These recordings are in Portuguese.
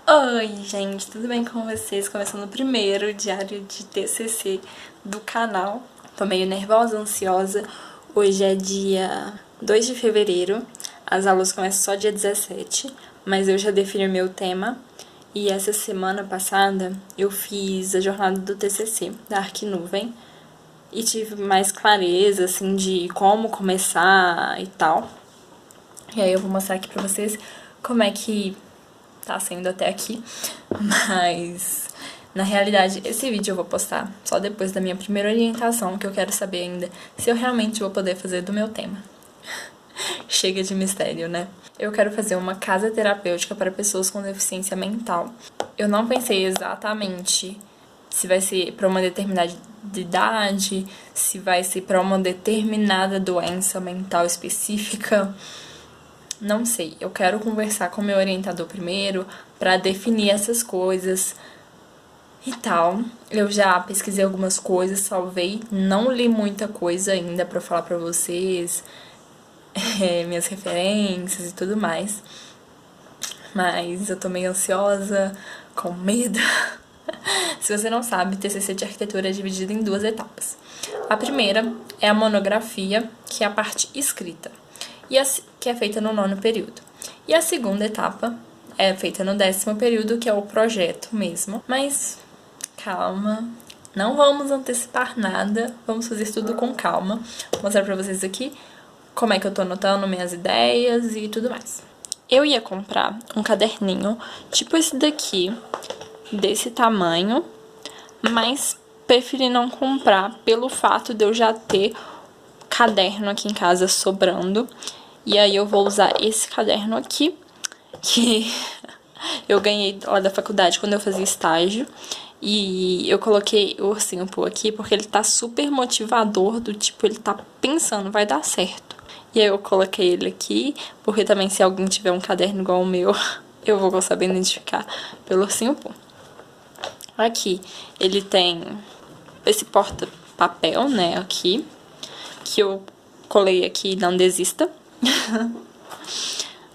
Oi, gente, tudo bem com vocês? Começando o primeiro diário de TCC do canal. Tô meio nervosa, ansiosa. Hoje é dia 2 de fevereiro, as aulas começam só dia 17, mas eu já defini meu tema. E essa semana passada eu fiz a jornada do TCC da Arquinuvem e tive mais clareza, assim, de como começar e tal. E aí eu vou mostrar aqui pra vocês como é que tá sendo até aqui, mas na realidade esse vídeo eu vou postar só depois da minha primeira orientação, que eu quero saber ainda se eu realmente vou poder fazer do meu tema. Chega de mistério, né? Eu quero fazer uma casa terapêutica para pessoas com deficiência mental. Eu não pensei exatamente se vai ser para uma determinada idade, se vai ser para uma determinada doença mental específica. Não sei, eu quero conversar com meu orientador primeiro pra definir essas coisas e tal. Eu já pesquisei algumas coisas, salvei, não li muita coisa ainda pra falar pra vocês, minhas referências e tudo mais. Mas eu tô meio ansiosa, com medo. Se você não sabe, TCC de arquitetura é dividido em duas etapas. A primeira é a monografia, que é a parte escrita, que é feita no 9º período. E a segunda etapa é feita no 10º período, que é o projeto mesmo. Mas calma, não vamos antecipar nada, vamos fazer tudo com calma. Vou mostrar pra vocês aqui como é que eu tô anotando minhas ideias e tudo mais. Eu ia comprar um caderninho, tipo esse daqui, desse tamanho, mas preferi não comprar pelo fato de eu já ter caderno aqui em casa sobrando. E aí eu vou usar esse caderno aqui, que eu ganhei lá da faculdade quando eu fazia estágio. E eu coloquei o ursinho Pooh aqui porque ele tá super motivador, do tipo, ele tá pensando, vai dar certo. E aí eu coloquei ele aqui, porque também se alguém tiver um caderno igual o meu, eu vou saber identificar pelo ursinho Pooh. Aqui ele tem esse porta-papel, né, aqui, que eu colei aqui, não desista.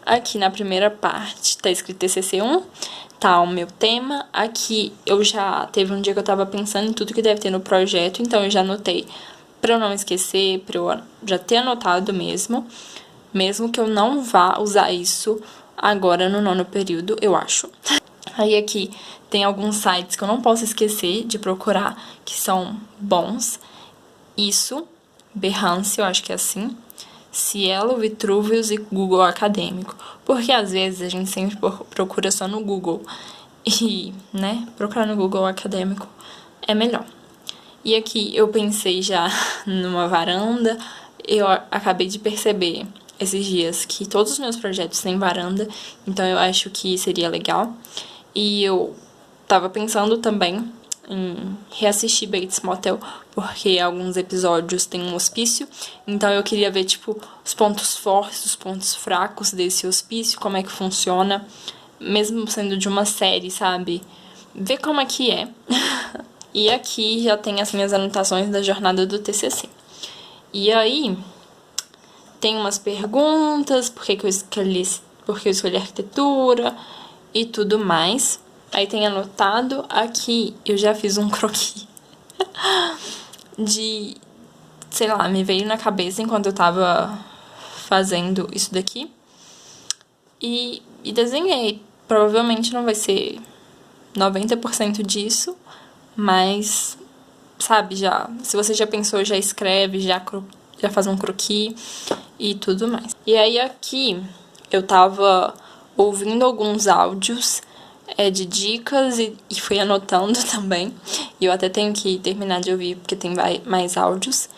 Aqui na primeira parte tá escrito TCC1, tá o meu tema. Aqui eu já teve um dia que eu tava pensando em tudo que deve ter no projeto, então eu já anotei pra eu não esquecer, pra eu já ter anotado mesmo que eu não vá usar isso agora no 9º período, eu acho. Aí aqui tem alguns sites que eu não posso esquecer de procurar, que são bons. Isso, Behance, eu acho que é assim, Cielo, Vitruvius e Google Acadêmico. Porque às vezes a gente sempre procura só no Google. E, né, procurar no Google Acadêmico é melhor. E aqui eu pensei já numa varanda. Eu acabei de perceber esses dias que todos os meus projetos têm varanda, então eu acho que seria legal. E eu tava pensando também em reassistir Bates Motel, porque alguns episódios tem um hospício, então eu queria ver, tipo, os pontos fortes, os pontos fracos desse hospício, como é que funciona, mesmo sendo de uma série, sabe? Ver como é que é. E aqui já tem as minhas anotações da jornada do TCC. E aí, tem umas perguntas, por que eu escolhi arquitetura e tudo mais. Aí tem anotado aqui, eu já fiz um croquis de, sei lá, me veio na cabeça enquanto eu tava fazendo isso daqui. E desenhei. Provavelmente não vai ser 90% disso, mas, sabe, se você já pensou, já escreve, já faz um croquis e tudo mais. E aí aqui eu tava ouvindo alguns áudios de dicas e fui anotando também. E eu até tenho que terminar de ouvir porque tem mais áudios.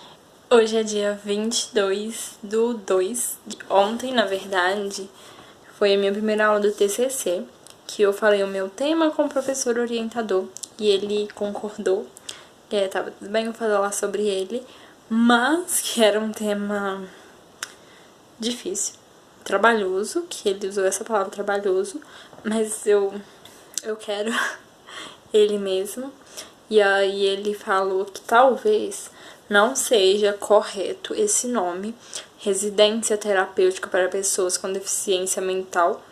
Hoje é dia 22/2. Ontem, na verdade, foi a minha primeira aula do TCC, que eu falei o meu tema com o professor orientador e ele concordou. Tava tudo bem eu falar sobre ele, mas que era um tema difícil, trabalhoso, que ele usou essa palavra trabalhoso, mas eu quero ele mesmo. E aí ele falou que talvez não seja correto esse nome, residência terapêutica para pessoas com deficiência mental,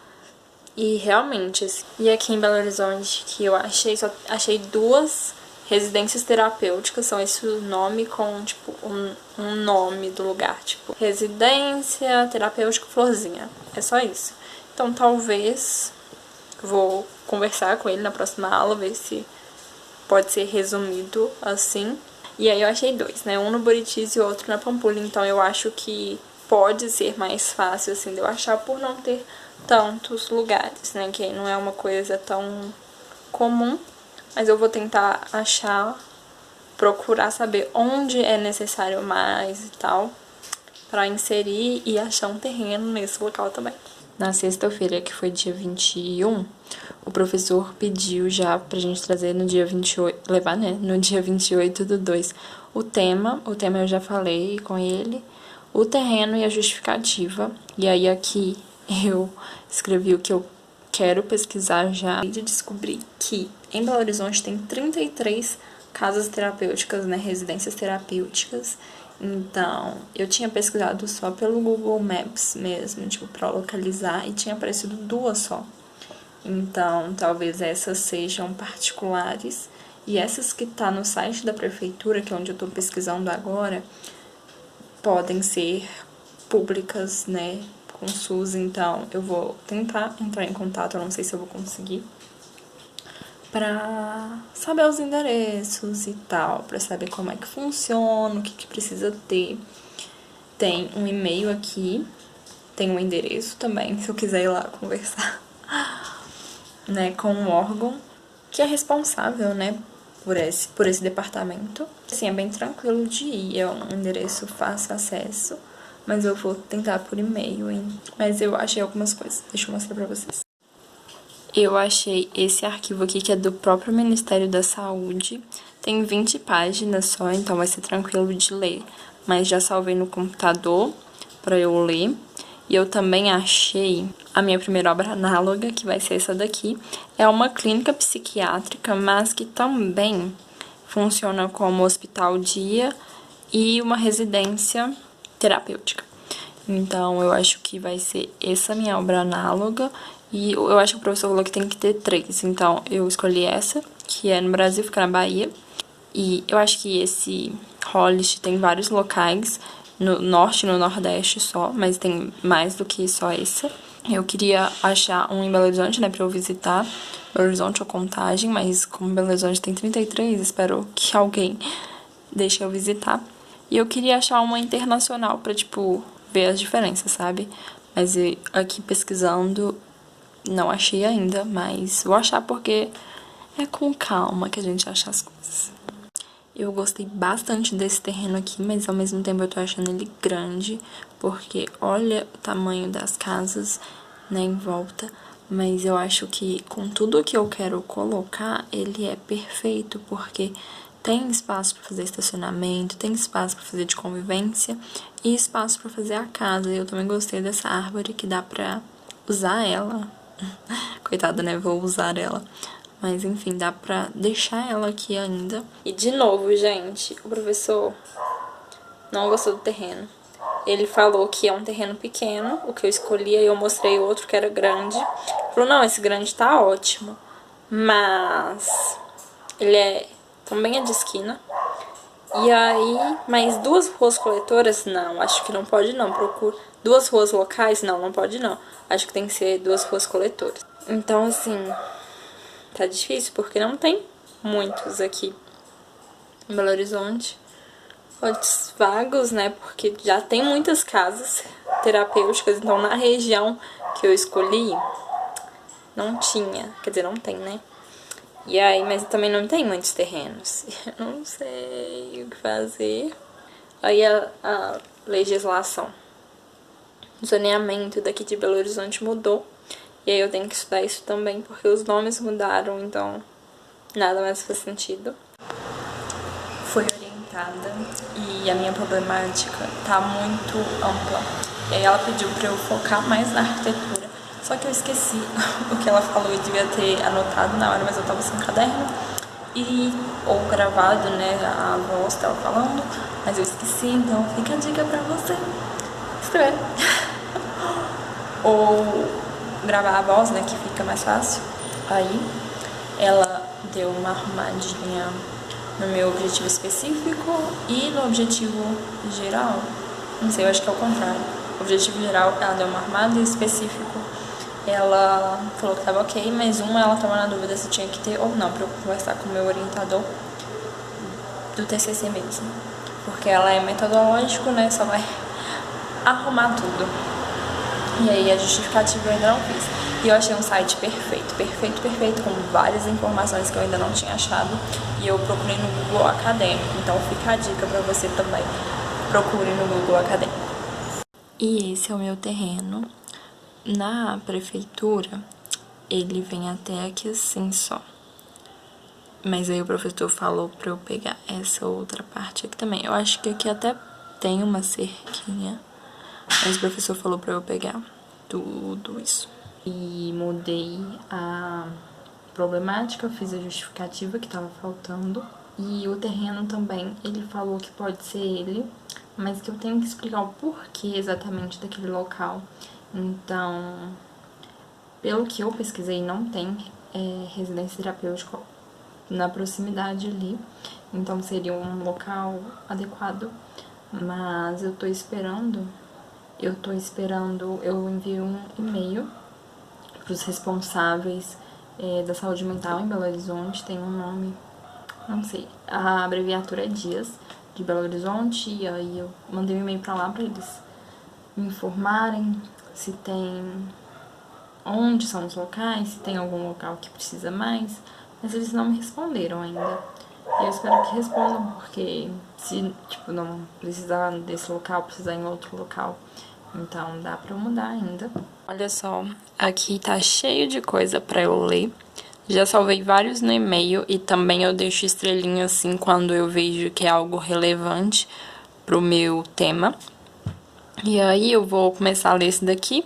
E realmente, assim, e aqui em Belo Horizonte, que eu achei, só achei 2 residências terapêuticas, são esse o nome com, tipo, um nome do lugar, tipo, residência terapêutica Florzinha. É só isso. Então, talvez, vou conversar com ele na próxima aula, ver se pode ser resumido assim. E aí eu achei 2, né? Um no Buritis e outro na Pampulha. Então eu acho que pode ser mais fácil, assim, de eu achar por não ter tantos lugares, né? Que não é uma coisa tão comum. Mas eu vou tentar achar, procurar saber onde é necessário mais e tal, pra inserir e achar um terreno nesse local também. Na sexta-feira, que foi dia 21, o professor pediu já pra gente trazer no dia 28, levar, né, no dia 28/2, o tema eu já falei com ele, o terreno e a justificativa. E aí aqui eu escrevi o que eu quero pesquisar já, de descobrir que em Belo Horizonte tem 33 casas terapêuticas, né, residências terapêuticas. Então, eu tinha pesquisado só pelo Google Maps mesmo, tipo, pra localizar, e tinha aparecido 2 só. Então, talvez essas sejam particulares, e essas que tá no site da prefeitura, que é onde eu tô pesquisando agora, podem ser públicas, né, com SUS. Então, eu vou tentar entrar em contato, eu não sei se eu vou conseguir, pra saber os endereços e tal, pra saber como é que funciona, o que precisa ter. Tem um e-mail aqui, tem um endereço também, se eu quiser ir lá conversar, né, com um órgão que é responsável, né, por esse departamento. Assim, é bem tranquilo de ir, é um endereço fácil acesso, mas eu vou tentar por e-mail, hein. Mas eu achei algumas coisas, deixa eu mostrar pra vocês. Eu achei esse arquivo aqui, que é do próprio Ministério da Saúde. Tem 20 páginas só, então vai ser tranquilo de ler. Mas já salvei no computador pra eu ler. E eu também achei a minha primeira obra análoga, que vai ser essa daqui. É uma clínica psiquiátrica, mas que também funciona como hospital-dia e uma residência terapêutica. Então, eu acho que vai ser essa minha obra análoga. E eu acho que o professor falou que tem que ter 3. Então, eu escolhi essa, que é no Brasil, fica na Bahia. E eu acho que esse Hollister tem vários locais, no norte e no nordeste só, mas tem mais do que só esse. Eu queria achar um em Belo Horizonte, né, pra eu visitar. Belo Horizonte ou Contagem, mas como Belo Horizonte tem 33, espero que alguém deixe eu visitar. E eu queria achar uma internacional pra, tipo, ver as diferenças, sabe? Mas aqui pesquisando, não achei ainda, mas vou achar porque é com calma que a gente acha as coisas. Eu gostei bastante desse terreno aqui, mas ao mesmo tempo eu tô achando ele grande, porque olha o tamanho das casas, né, em volta. Mas eu acho que com tudo que eu quero colocar, ele é perfeito, porque tem espaço para fazer estacionamento, tem espaço para fazer de convivência e espaço para fazer a casa. Eu também gostei dessa árvore que dá pra usar ela. Coitada, né? Vou usar ela. Mas enfim, dá pra deixar ela aqui ainda. E de novo, gente, o professor não gostou do terreno. Ele falou que é um terreno pequeno, o que eu escolhi, aí eu mostrei outro que era grande. Ele falou, não, esse grande tá ótimo. Mas ele também é de esquina. E aí, mais 2 ruas coletoras? Não, acho que não pode não. Procura 2 ruas locais? Não, não pode não. Acho que tem que ser 2 ruas coletoras. Então, assim, tá difícil porque não tem muitos aqui em Belo Horizonte. Lotes vagos, né? Porque já tem muitas casas terapêuticas. Então, na região que eu escolhi, não tinha. Quer dizer, não tem, né? E aí, mas também não tem muitos terrenos. Eu não sei o que fazer. Aí a legislação, o zoneamento daqui de Belo Horizonte mudou. E aí eu tenho que estudar isso também, porque os nomes mudaram, então nada mais faz sentido. Fui orientada e a minha problemática tá muito ampla. E aí ela pediu pra eu focar mais na arquitetura. Só que eu esqueci o que ela falou e devia ter anotado na hora, mas eu tava sem caderno. Ou gravado, né, a voz dela falando, mas eu esqueci, então fica a dica pra você escrever. Ou gravar a voz, né, que fica mais fácil. Aí ela deu uma arrumadinha no meu objetivo específico e no objetivo geral. Não sei, eu acho que é o contrário. O objetivo geral, ela deu uma arrumada e específico ela falou que tava ok, mas ela tava na dúvida se tinha que ter ou não, pra eu conversar com o meu orientador do TCC mesmo. Porque ela é metodológico, né, só vai arrumar tudo. E aí a justificativa eu ainda não fiz. E eu achei um site perfeito, com várias informações que eu ainda não tinha achado. E eu procurei no Google Acadêmico, então fica a dica pra você também. Procure no Google Acadêmico. E esse é o meu terreno. Na prefeitura, ele vem até aqui assim só. Mas aí o professor falou pra eu pegar essa outra parte aqui também. Eu acho que aqui até tem uma cerquinha, mas o professor falou pra eu pegar tudo isso. E mudei a problemática, fiz a justificativa que tava faltando. E o terreno também, ele falou que pode ser ele, mas que eu tenho que explicar o porquê exatamente daquele local. Então, pelo que eu pesquisei, não tem residência terapêutica na proximidade ali, então seria um local adequado, mas eu enviei um e-mail para os responsáveis da saúde mental em Belo Horizonte, tem um nome, não sei, a abreviatura é Dias, de Belo Horizonte, e aí eu mandei um e-mail para lá para eles me informarem se tem, onde são os locais, se tem algum local que precisa mais, mas eles não me responderam ainda. E eu espero que respondam, porque se, não precisar desse local, precisar em outro local, então dá pra eu mudar ainda. Olha só, aqui tá cheio de coisa pra eu ler. Já salvei vários no e-mail e também eu deixo estrelinha assim quando eu vejo que é algo relevante pro meu tema. E aí eu vou começar a ler esse daqui.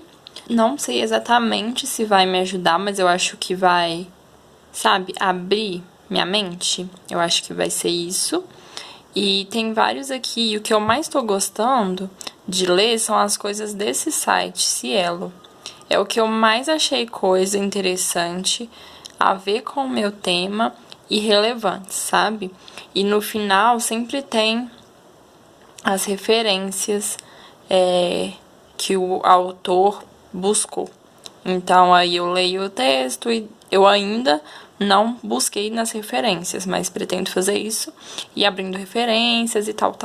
Não sei exatamente se vai me ajudar, mas eu acho que vai, abrir minha mente. Eu acho que vai ser isso. E tem vários aqui, e o que eu mais tô gostando de ler são as coisas desse site, Cielo. É o que eu mais achei coisa interessante a ver com o meu tema e relevante, sabe? E no final sempre tem as referências que o autor buscou. Então, aí eu leio o texto e eu ainda não busquei nas referências, mas pretendo fazer isso e abrindo referências e tal.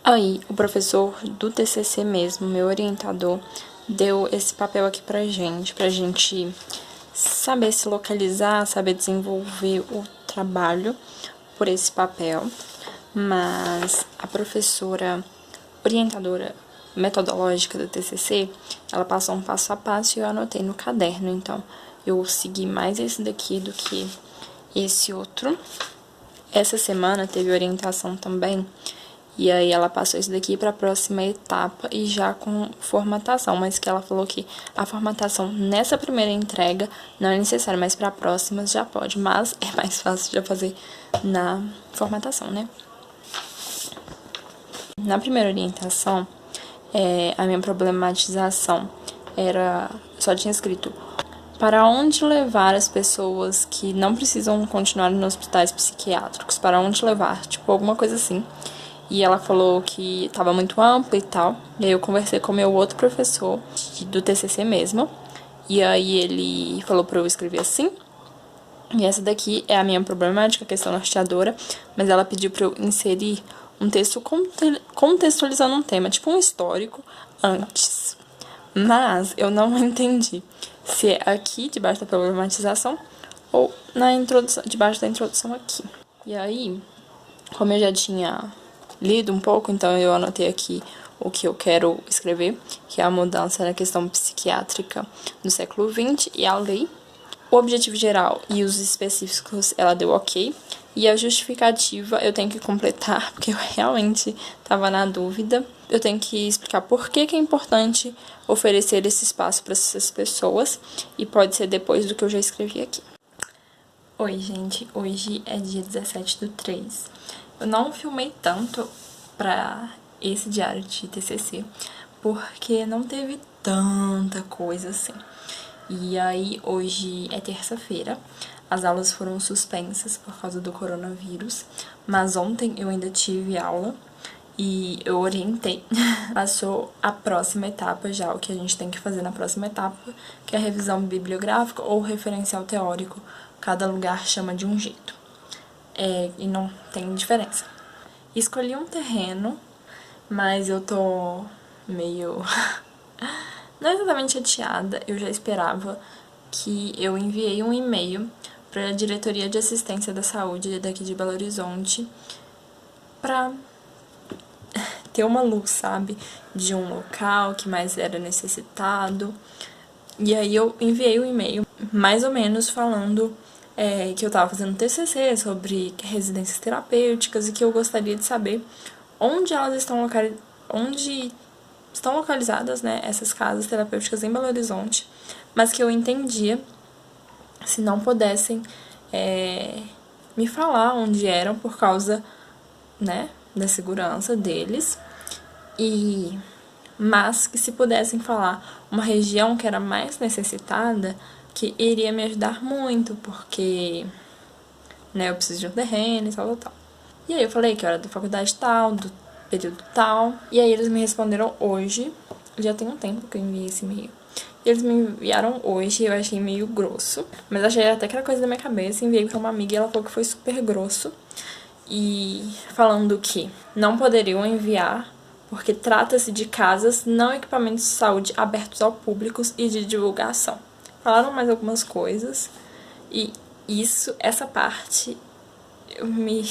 Aí, o professor do TCC mesmo, meu orientador, deu esse papel aqui pra gente saber se localizar, saber desenvolver o trabalho por esse papel. Mas a professora orientadora metodológica do TCC, ela passou um passo a passo e eu anotei no caderno, então eu segui mais esse daqui do que esse outro. Essa semana teve orientação também, e aí ela passou isso daqui para a próxima etapa e já com formatação, mas que ela falou que a formatação nessa primeira entrega não é necessária, mas para próximas já pode, mas é mais fácil já fazer na formatação, né? Na primeira orientação, a minha problematização só tinha escrito para onde levar as pessoas que não precisam continuar nos hospitais psiquiátricos, para onde levar, alguma coisa assim. E ela falou que estava muito amplo e tal, e aí eu conversei com o meu outro professor, do TCC mesmo, e aí ele falou para eu escrever assim. E essa daqui é a minha problemática, a questão norteadora, mas ela pediu para eu inserir um texto contextualizando um tema, um histórico, antes. Mas eu não entendi se é aqui, debaixo da problematização, ou na introdução, debaixo da introdução aqui. E aí, como eu já tinha lido um pouco, então eu anotei aqui o que eu quero escrever, que é a mudança na questão psiquiátrica do século XX e a lei. O objetivo geral e os específicos ela deu ok. E a justificativa eu tenho que completar, porque eu realmente estava na dúvida. Eu tenho que explicar por que é importante oferecer esse espaço para essas pessoas. E pode ser depois do que eu já escrevi aqui. Oi, gente. Hoje é dia 17/3. Eu não filmei tanto para esse diário de TCC, porque não teve tanta coisa assim. E aí, hoje é terça-feira, as aulas foram suspensas por causa do coronavírus, mas ontem eu ainda tive aula e eu orientei. Passou a próxima etapa já, o que a gente tem que fazer na próxima etapa, que é a revisão bibliográfica ou referencial teórico. Cada lugar chama de um jeito. E não tem diferença. Escolhi um terreno, mas eu tô meio... não exatamente chateada, eu já esperava que eu enviei um e-mail para a Diretoria de Assistência da Saúde daqui de Belo Horizonte pra ter uma luz, sabe, de um local que mais era necessitado. E aí eu enviei um e-mail mais ou menos falando que eu tava fazendo TCC sobre residências terapêuticas e que eu gostaria de saber onde elas estão localizadas, né, essas casas terapêuticas em Belo Horizonte, mas que eu entendia se não pudessem me falar onde eram por causa, né, da segurança deles, mas que se pudessem falar uma região que era mais necessitada, que iria me ajudar muito, porque, né, eu preciso de um terreno e tal. E aí eu falei que eu era da faculdade tal, do período tal, e aí eles me responderam hoje, já tem um tempo que eu enviei esse e-mail. Eles me enviaram hoje e eu achei meio grosso, mas achei até que era coisa da minha cabeça, enviei pra uma amiga e ela falou que foi super grosso, e falando que não poderiam enviar porque trata-se de casas, não equipamentos de saúde abertos ao público e de divulgação. Falaram mais algumas coisas e essa parte me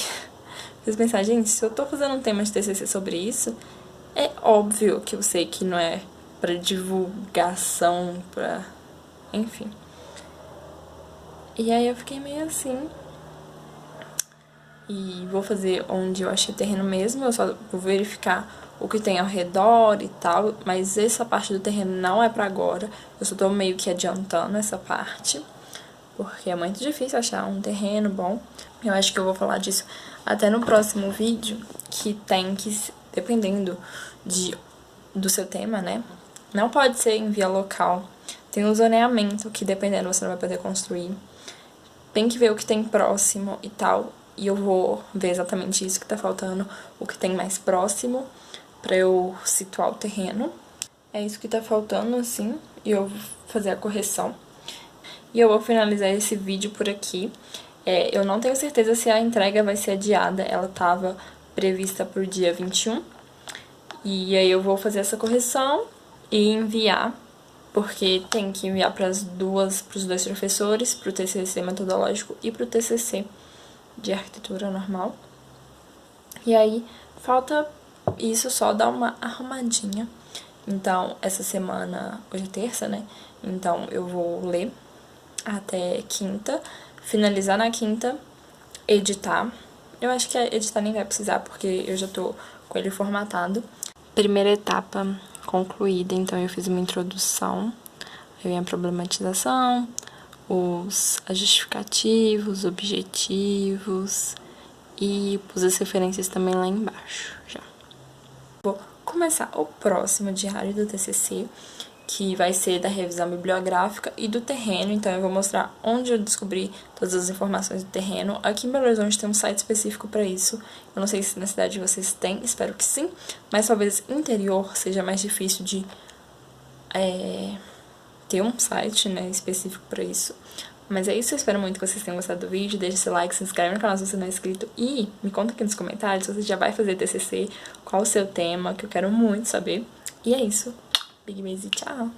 fez pensar, gente, se eu tô fazendo um tema de TCC sobre isso, é óbvio que eu sei que não é pra divulgação, enfim. E aí eu fiquei meio assim. E vou fazer onde eu achei o terreno mesmo, eu só vou verificar o que tem ao redor e tal, mas essa parte do terreno não é pra agora, eu só tô meio que adiantando essa parte, porque é muito difícil achar um terreno bom. Eu acho que eu vou falar disso até no próximo vídeo, que tem que, dependendo do seu tema, né, não pode ser em via local, tem um zoneamento que dependendo você não vai poder construir, tem que ver o que tem próximo e tal. E eu vou ver exatamente isso que tá faltando, o que tem mais próximo, pra eu situar o terreno. É isso que tá faltando, assim, e eu vou fazer a correção. E eu vou finalizar esse vídeo por aqui. Eu não tenho certeza se a entrega vai ser adiada, ela tava prevista pro dia 21. E aí eu vou fazer essa correção e enviar, porque tem que enviar pros dois professores, pro TCC metodológico e pro TCC de arquitetura normal. E aí, falta isso, só dar uma arrumadinha. Então, essa semana, hoje é terça, né? Então, eu vou ler até quinta, finalizar na quinta, editar. Eu acho que editar nem vai precisar, porque eu já tô com ele formatado. Primeira etapa concluída, então eu fiz uma introdução, aí vem a problematização, os justificativos, objetivos e pus as referências também lá embaixo já. Vou começar o próximo diário do TCC, que vai ser da revisão bibliográfica e do terreno, então eu vou mostrar onde eu descobri todas as informações do terreno. Aqui em Belo Horizonte tem um site específico para isso, eu não sei se na cidade de vocês tem, espero que sim, mas talvez interior seja mais difícil de ter um site, né, específico pra isso. Mas é isso, eu espero muito que vocês tenham gostado do vídeo, deixe seu like, se inscreve no canal se você não é inscrito e me conta aqui nos comentários se você já vai fazer TCC, qual o seu tema, que eu quero muito saber. E é isso, big beijo e tchau!